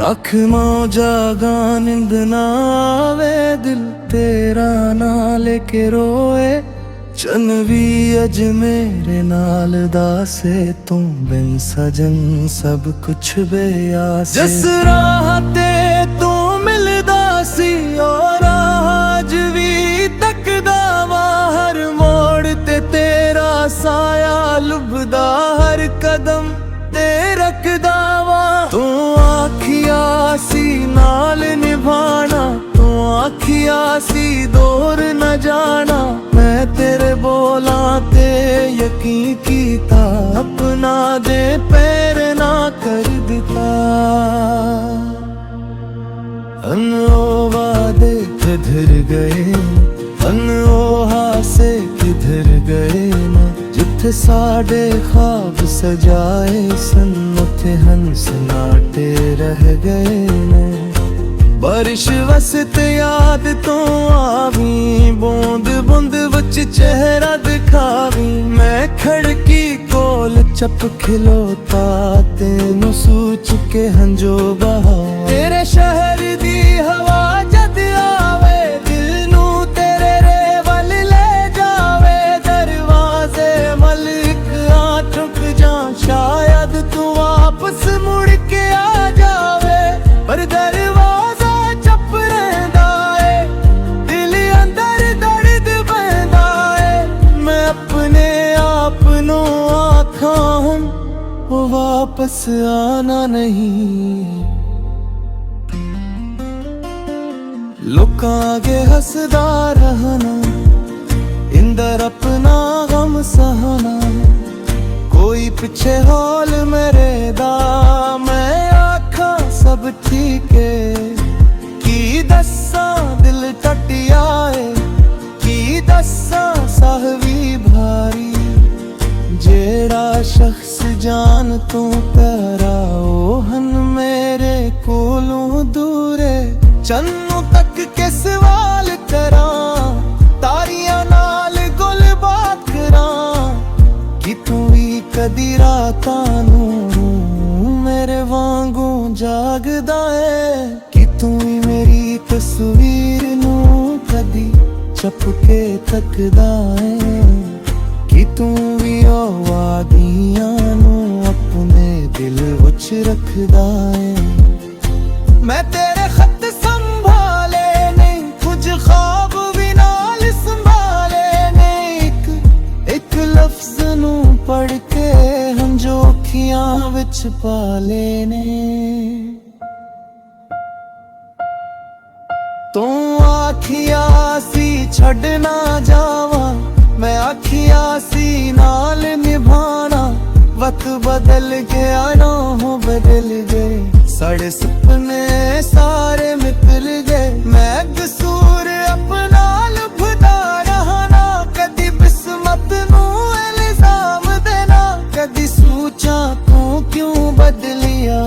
अख मौजा नींद ना आवे, दिल तेरा ना लेके रोए। चन भी अज मेरे नाल दासे, तू बिन सजन सब कुछ बेआस। जिस राह ते तू मिलदा सी और आज भी तकदा वा, हर मोड़ ते तेरा साया लुभदा, हर कदम ते रखदा वा। तू आखिया सी नाल निभाना, तू आखिया सी दूर न जाना। मैं तेरे बोला ते यकीन कीता, अपना दे पैर ना कर दिता। ओ वादे किधर गए, ओ हासे किधर गए ना। जिथे साडे ख्वाब सजाए सन, उथे हंस नाटे रह गए ने। बारिश वसत याद तो आवी, बूंद बूंद विच चेहरा दिखावी। मैं खड़की कोल चप खिलोता, तेनू सूच के हंजो बहा। तेरे शहर दी हवा जद आवे, दिल नू तेरे रेवल ले जावे। दरवाजे मलिक आ ठुक जा, शायद तू वापस मुड़ के आ जावे। पर दरवाजा चप रहिंदा है, दिल अंदर दर्द बहंदा है। मैं अपने आप नू आखां हुण, वो वापस आना नहीं। लोकां आगे हसदा रहना, इंदर अपना गम सहना। कोई पिछे हौल मेरे दा, मैं आखा सब ठीक है। की दस्सा दिल टटिया है, की दस्सा साहवी भारी। जेड़ा शख्स जान तू प्यारा, ओ हन मेरे कोलों दूरे। चन्नू तक के सवाल करा, तारियां नाल गुल बात करा। कि तू भी कदी रातां नू मेरे वांगू जागदा है। कि तू भी मेरी तस्वीर नू कदी चपके तकदा है। कि तू भी ओ वादियां नू अपने दिल विच रखदा है। मैं तेरे खत संभाले नहीं, कुछ ख्वाब भी नाल संभाले नहीं। एक लफ्ज नू पढ़ के हम जो अखियां विच पाले ने। तू आखिया सी छड़ ना जावा, मैं आखिया सी नाल निभाना। वक्त बदल गया, राहों बदल गए, साढ़े सपने सारे मिटल गए। मैं कसूर अपना लुभदा रहना, कदी बिस्मत नू इल्जाम देना। कदी सोचा तू क्यों बदलिया,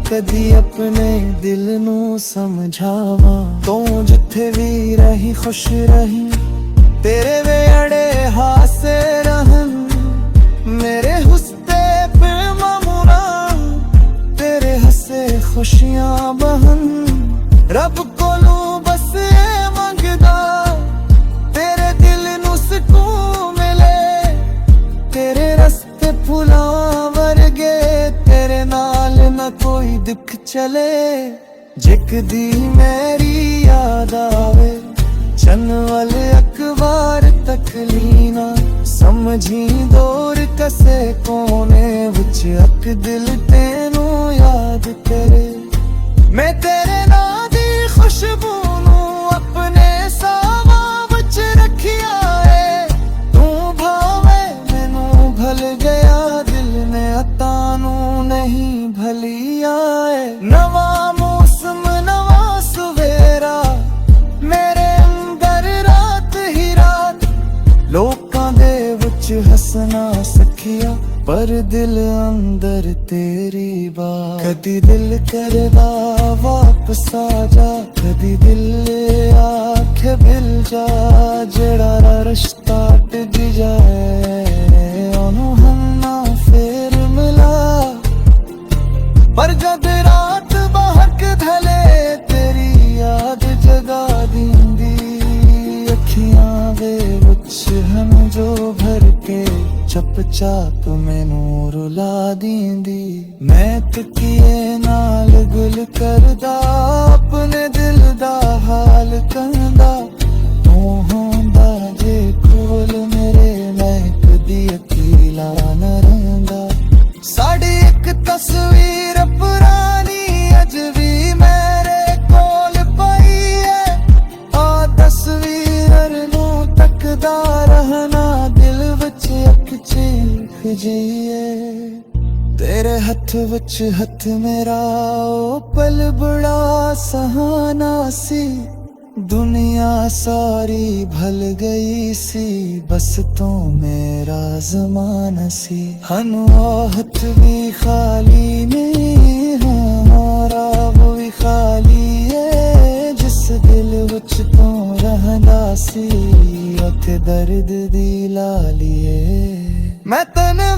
कदी अपने दिल नू समझावा। तू जिथे भी रही खुश रही, तेरे वेड़े हासे रहन। मेरे हुस्ते पे मामूरा, तेरे हसे खुशियां बहन। रब कोलू बस ये मंगदा, तेरे दिल नू सुकून मिले। तेरे रस्ते फुलां वर्गे, तेरे नाल न कोई दुख चले। जिकदी मेरी याद आवे, चन वाले अखबार तक लीना। समझी दूर कसे कोने विच, अक दिल तेनू याद करे। मैं तेरे नां दी खुशबू नू अपने सावां विच रखिया है। तू भावे मैनू भल गया, दिल ने अता नू नहीं भलिया है। नवा मौसम नवा सवेरा, मेरे अंदर रात ही रात। लोकां दे विच हसना सखिया, पर दिल अंदर तेरी बात। कदी दिल करदा वापस आ जा, कदी दिल आखे मिल जा। जेड़ा रिश्ता टिक जाए, ओनू हम ना फेर मिला। पर जद रात बहक चाप मैनू रुला दींदी। मैं तकिए नाल गुल करदा अपने दिल दा हाल कहंदा। तू होंदा जे कोल मेरे मैं कदी अकेला न रहिंदा। साडी एक तस्वीर पुरानी अज भी मेरे कोल पई है। आ तस्वीर नू तकदा रहना दिल विच अख चीख जीए। तेरे हथ विच हथ मेरा ओ पल बड़ा सहाना सी। दुनिया सारी भल गई सी बस तो मेरा ज़माना सी। हनु हथ भी खाली नहीं हमारा वो भी खाली है। जिस दिल विच तो रहंदा सी उथे दर्द दी लालिए। मैं तन्ने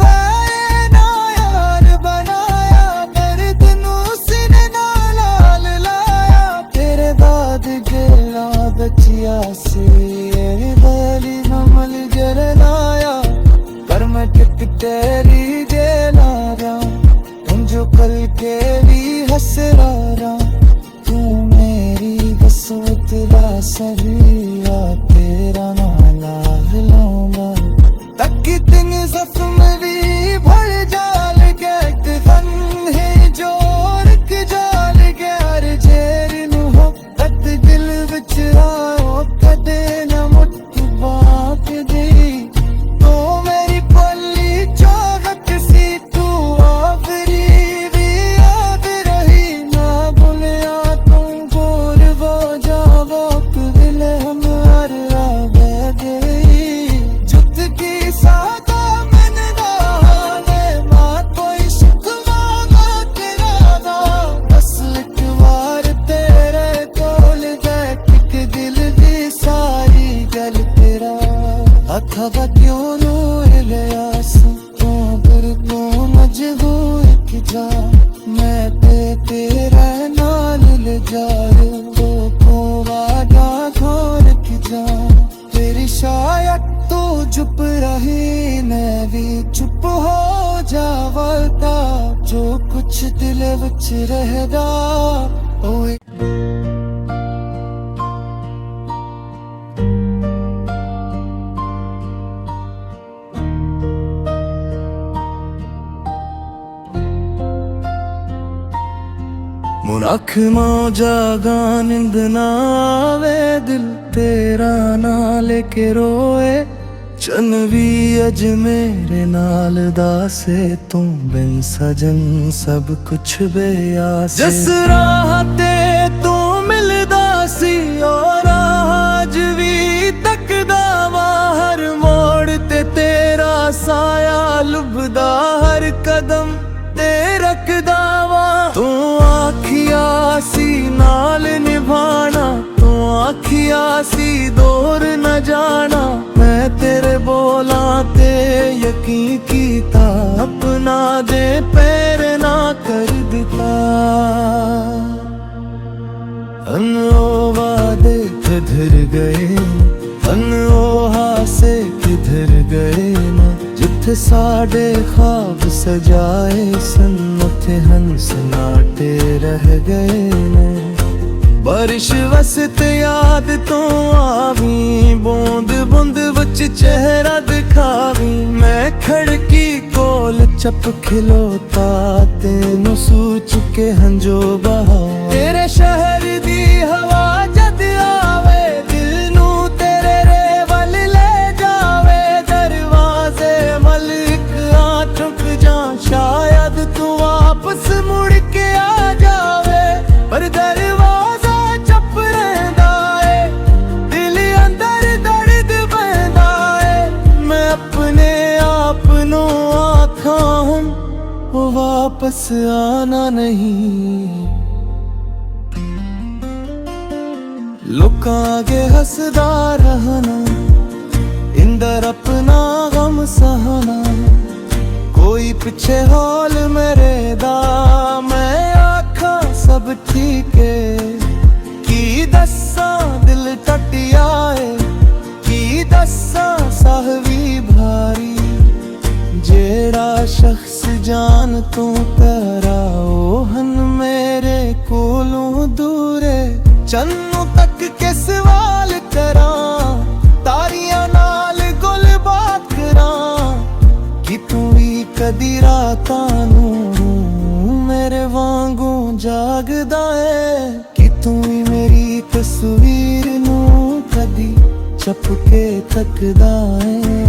ना यार बनाया दर्द नू सीने नाल लाया। तेरे दाद गेला बचिया से गली नमल जरनाया। पर मैं टिक तेरी गेला रहा जो कल के भी हंस रहा। तू मेरी बसवत दा सरिया तेरा नाला हिलाऊंगा। तकी तिन जख्म भी भर जाल के गन है जोर के जाल के हर जेर नु हो तक दिल विच आओ कदे न मुठ बाक दी। तो मेरी पल्ली चाहत सी तू आखरी भी याद रही। ना भुलिया तू गोर वो जावो दिल हम हर आगे गई। जुत की सादा मन दाने मां कोई सुख मांगा तेरा दा। बस एक बार तेरे कोल बैठ के दिल दी सारी गल तेरा। अथवा क्यों रोए लिया तू फिर को मजबूर की जा। मैं तेरा नाल ले जाए तो वादा खोल की जा। तेरी शायद तू चुप रही मैं भी चुप हो जावता। जो कुछ दिल विच रहदा ओए। मुन अख मौजा गा निंद ना आवे दिल तेरा ना लेके रोए। चन भी अज मेरे नाल दासे तू बिन सजन सब कुछ बेआस। जिस राह ते तू मिलदा सी और आज भी तकदा वा। हर मोड़ ते तेरा साया लुभदा हर कदम ते रखदा वा। तू आखिया सी नाल निभाना तू आखिया सी दूर न जाना। मैं तेरे बोला ते यकीन कीता अपना दे पैर ना कर दिता। ओ वादे किधर गए ओ हासे किधर गए न। जिथे साडे ख्वाब सजाए सन उथे हंस नाटे रह गए ने। बारिश वसते याद तो आवी बूंद बूंद विच चेहरा दिखावी। मैं खड़की कोल चप खिलोता तेनू सूच के हंजो बहा। तेरे शहर दी हवा जद आवे दिल नू तेरे रेवल ले जावे। दरवाजे मलिक आ चुक जा शायद तू वापस मुड़ के आ जावे। पर दरवाजा चप रहंदा है दिल अंदर दर्द बहंदा है। मैं अपने आप नू आखा हूं वो वापस आना नहीं। लोकां आगे हसदा रहना इंदर अपना गम सहना। कोई पिछे हौल मेरे दा मैं आखा सब ठीक है। की दस्सा दिल टटिया है की दस्सा साहवी भारी। जे ਸਨ ਤੂੰ ਪਿਆਰਾ ਉਹ ਹਨ ਮੇਰੇ ਕੋਲੋਂ ਦੂਰੇ ਚੰਨੂ ਤੱਕ ਕੇ ਸਵਾਲ ਕਰਾਂ ਤਾਰੀਆਂ ਨਾਲ ਗੁਲਬਾਤ ਕਰਾਂ ਕਿ ਤੂੰ ਵੀ ਕਦੀ ਰਾਤਾਂ ਨੂੰ ਮੇਰੇ ਵਾਂਗੂ ਜਾਗਦਾ ਏ ਕਿ ਤੂੰ ਵੀ ਮੇਰੀ ਤਸਵੀਰ ਨੂੰ ਕਦੀ ਚੁੱਪ ਕੇ ਤੱਕਦਾ ਏ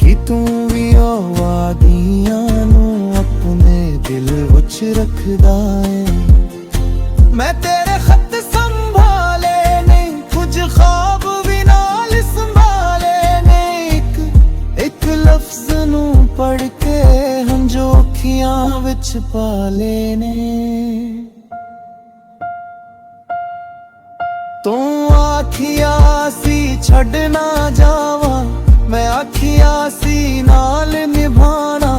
ਕਿ ਤੂੰ ਵੀ ਉਹ ਵਾਦੀਆਂ ਨੂੰ ਆਪਣੇ ਦਿਲ ਵਿੱਚ ਰੱਖਦਾ ਏ ਮੈਂ ਤੇਰੇ ਖੱਤ ਸੰਭਾਲੇ ਨਹੀਂ ਕੁਝ ख्वाब ਵੀ ਨਾਲ ਸੰਭਾਲੇ ਨੇ ਇੱਕ ਲਫ਼ਜ਼ ਨੂੰ ਪੜ੍ਹ ਕੇ ਹੰਝੂ ਅੱਖੀਆਂ ਵਿੱਚ ਪਾਲੇ ਨੇ ਤੂੰ ਆਖਿਆ ਸੀ ਛੱਡ ਨਾ ਜਾਵਾਂ मैं आखिया सी नाल निभाना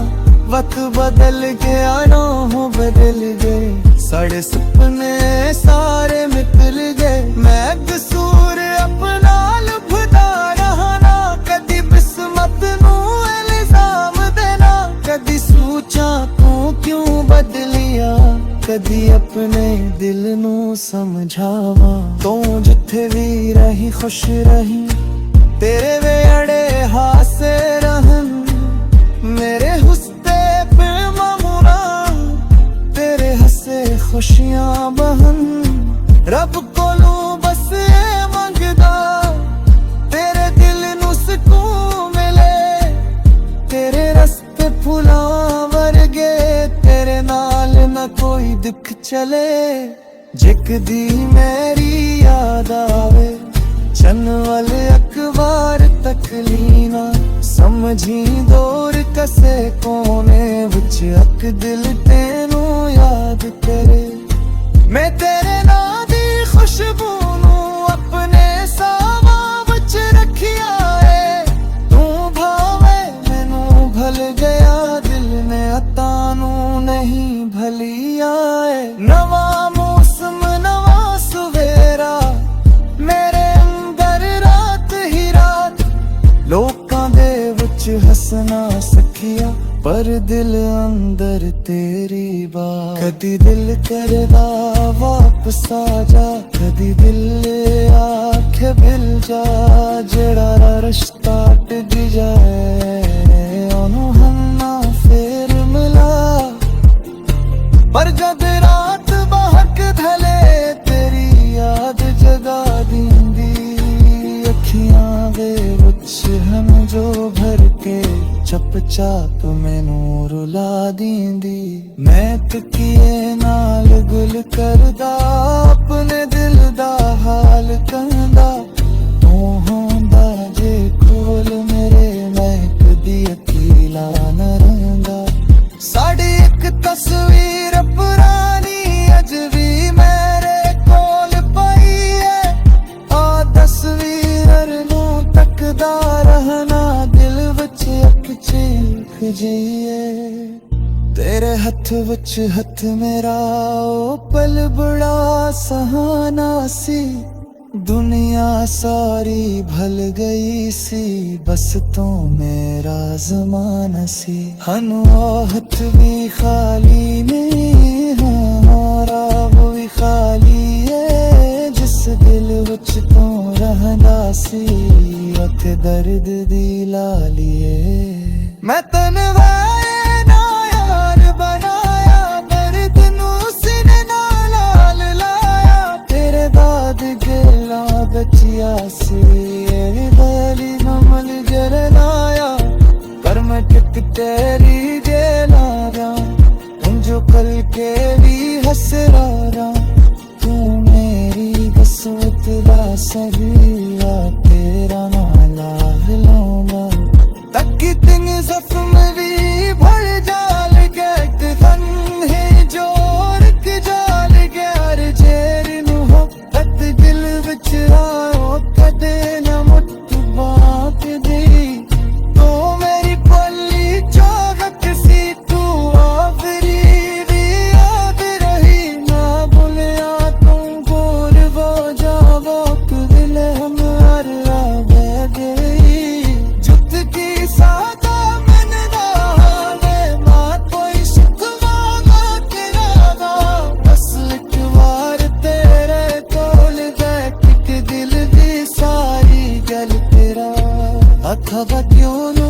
वक्त बदल गया ना हो बदल गए साढ़े सपने सारे मिल गए मैं कसूर अपना लुभदा रहा ना कदी किस्मत नू इल्जाम देना कदी सोचा तू क्यों बदलिया कदी अपने दिल नू समझावा तू जिथे भी रही खुश रही तेरे वेड़े हासे रहन मेरे हुस्ते पे ममुरा तेरे हसे खुशियां बहन रब कोलू बस ये मंगदा तेरे दिल नू सुकून मिले तेरे रस्ते फुलां वर्गे तेरे नाल न कोई दुख चले जिकदी मेरी याद आवे चन वाले अखबार तकलीना समझी दूर कसे कोने विच अक दिल तेनू याद करे मैं तेरे नां दी खुशबू नू अपने सावां विच रखिया है तू भावे मैनू भल गया दिल ने अता नू नहीं भलिया है नवा मौसम नवा सवेरा मेरे लोकां दे विच हसना सखिया पर दिल अंदर तेरी बात कदी दिल करदा वापस आ जा कदी दिल आखे मिल जा जेड़ा रिश्ता टुट जाए ओनू हन्ना फेर मिला पर जद रात बहक धले तेरी याद जगा दींदी अखियां दे हम जो भर के चप चाप मैनू रुला दींदी मैं तकिए नाल गुल करदा अपने दिल दा हाल कहंदा तू होंदा जे कोल मेरे मैं कदी अकेला न रहंदा साडी एक तस्वीर पुरानी अज भी मेरे कोल पई है आ तस्वीर नू तकदा रहना दिल विच अख चीख जिए तेरे हथ विच हथ मेरा ओ पल बड़ा सहाना सी दुनिया सारी भल गई सी बस तो मेरा ज़माना सी हनु हथ भी खाली नहीं हमारा वो भी खाली है जिस दिल विच तो रहंदा सी उथे दर्द दी लालिए मैं तन्हाए ना यार बनाया दर्द नू सीने नाल लाल लाया तेरे दाद गेला बचिया सी गली नमल जरनाया पर मैं टिक तेरी जेला जो कल के भी हंस रहा तू मेरी बसवत दा सगिया तेरा नाला हिलाऊंगा तक तिंग जख्म भी भर जाल गैट फन है जोर के जाल गैर जेर नू हो तक दिल विच आओ कदे न मुठ बात दी तो मेरी पल्ली चाहत सी तू आखरी भी याद रही ना भूलिया तू गोर वो जावो दिल हम हर ਹਵਾ ਕਿਉਂ